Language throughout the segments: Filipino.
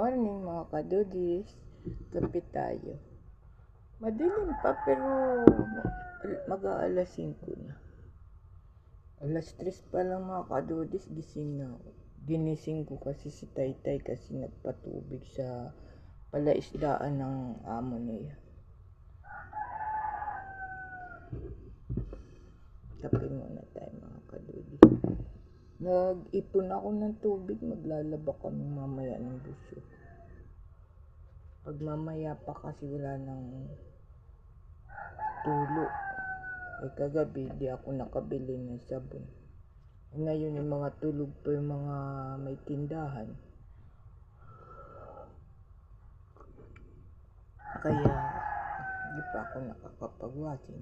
morning mga kadudis. Kape tayo. Madilim pa pero mag-aalas 5 na. Alas 3 pa lang mga kadudis, gising na ako. Ginising ko kasi si Taytay kasi nagpatubig sa palaisdaan ng amo niya. Kape muna tayo mga kadudis. Nag-ipon ako ng tubig, maglalaba kami mamaya ng buso. Pag mamaya pa kasi wala ng tulo. Kagabi di ako nakabili ng sabon. Ngayon yung mga tulog pa yung mga may tindahan. Kaya di pa ako nakakapagwasin.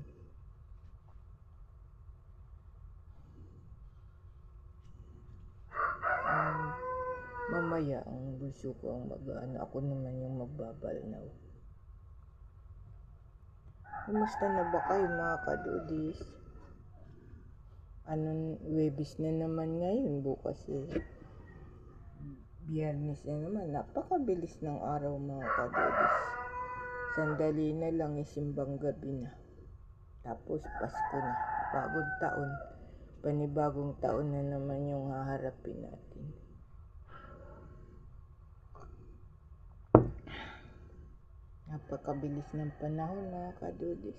Mamaya ang buso ko ang ako naman yung magbabalnaw. Kumusta na ba kayo mga kadudis? Webis na naman ngayon, bukas Biyernes na naman. Napakabilis ng araw mga kadudis. Sandali na lang isimbang gabi na. Tapos Pasko na. Bagong taon. Panibagong taon na naman yung haharapin natin. Napakabilis ng panahon mga kadudis.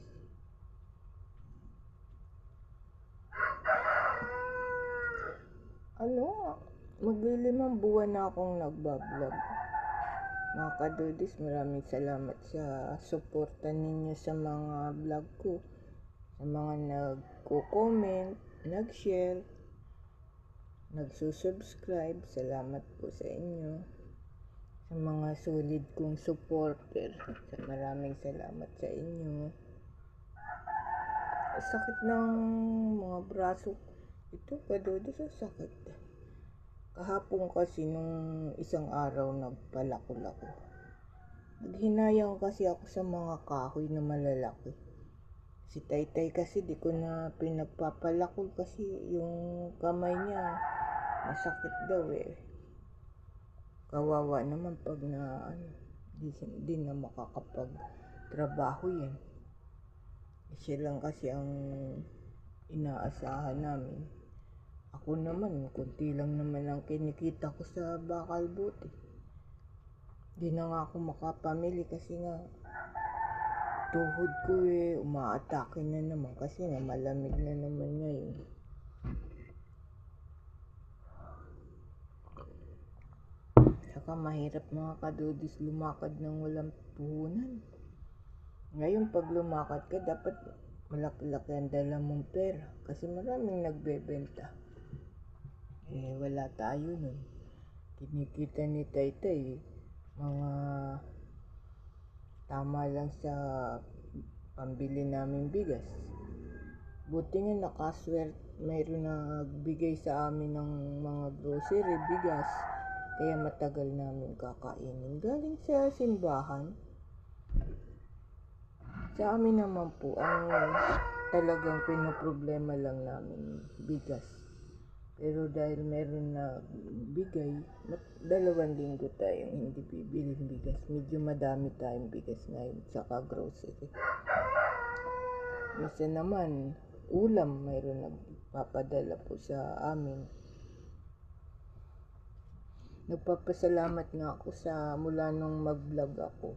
Maglilimang buwan na akong nagbablog. Mga kadudis, maraming salamat sa suporta ninyo sa mga vlog ko. Sa mga nagko-comment, nag-share, nagsusubscribe, salamat po sa inyo. Sa mga solid kong supporter, maraming salamat sa inyo. Sakit ng mga braso. Ito, kadudis, sakit. Kahapon kasi nung isang araw nagpalakol ako. Naghinayang kasi ako sa mga kahoy na malalaki. Si Taytay kasi di ko na pinagpapalakol kasi yung kamay niya masakit daw Kawawa naman pag di na makakapagtrabaho yan. Siya lang kasi ang inaasahan namin. Ako naman, kunti lang naman ang kinikita ko sa bakal buti. Di na nga ako makapamili kasi nga tuhod ko umaatake na naman kasi nga malamig na naman ngayon. Saka mahirap mga kadudis lumakad ng walang puhunan. Ngayon pag lumakad ka dapat malaki-laki ang dala mong pera kasi maraming nagbebenta. Wala tayo nun. Kinikita ni Taytay mga tama lang sa pambili namin bigas. Buti nga nakaswerte, mayroon nagbigay sa amin ng mga grocery, bigas. Kaya matagal namin kakainin. Galing sa simbahan. Sa amin naman po, ang talagang pinoproblema lang namin bigas. Pero dahil meron na bigay, 2 linggo tayong hindi bibiling bigas. Medyo madami tayong bigas ngayon, saka grocery. Minsan naman, ulam, mayroon nagpapadala po sa amin. Nagpapasalamat nga ako mula nung mag-vlog ako.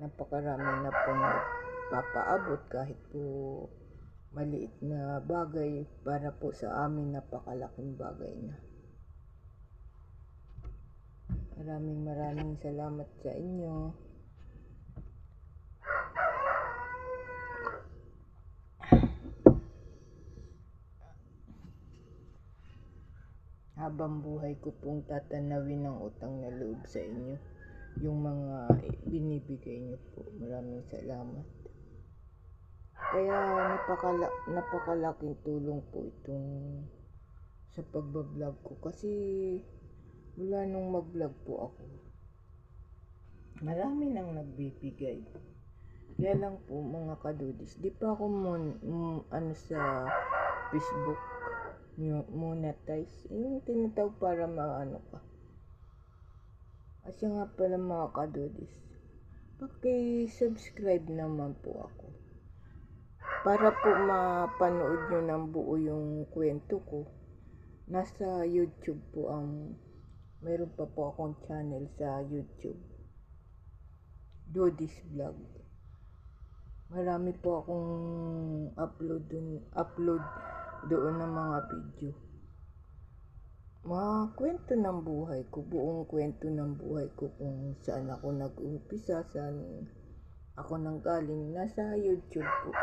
Napakarami na pong nagpapaabot kahit po maliit na bagay para po sa amin napakalaking bagay na. Maraming salamat sa inyo. Habang buhay ko pong tatanawin ng utang na loob sa inyo. Yung mga binibigay niyo po. Maraming salamat. Kaya napakalaking tulong po itong sa pagbablog ko. Kasi mula nung mag-vlog po ako, marami nang nagbibigay. Kaya lang po mga kadudis, di pa ako sa Facebook monetize. Yung tinatawag para ka. Asya nga pala mga kadodis, paki-subscribe naman po ako. Para po mapanood nyo ng buo yung kwento ko. Nasa YouTube po meron pa po akong channel sa YouTube. Dodis Vlog. Marami po akong upload doon ng mga video. Mga kwento ng buhay ko, buong kwento ng buhay ko kung saan ako nag-umpisa, saan ako nanggaling, nasa YouTube po.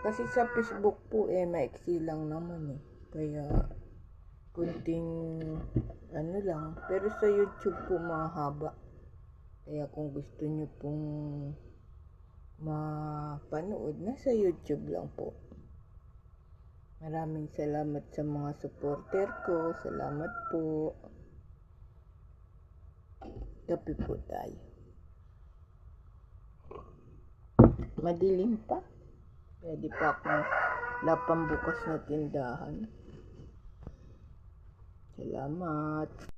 Kasi sa Facebook po maiksi lang naman kaya kunting lang, pero sa YouTube po mahaba. Kaya kung gusto nyo pong mapanood, nasa YouTube lang po. Maraming salamat sa mga supporter ko. Salamat po. Kape po tayo. Madilim pa. Pwede pa akong lapang bukas na tindahan. Salamat.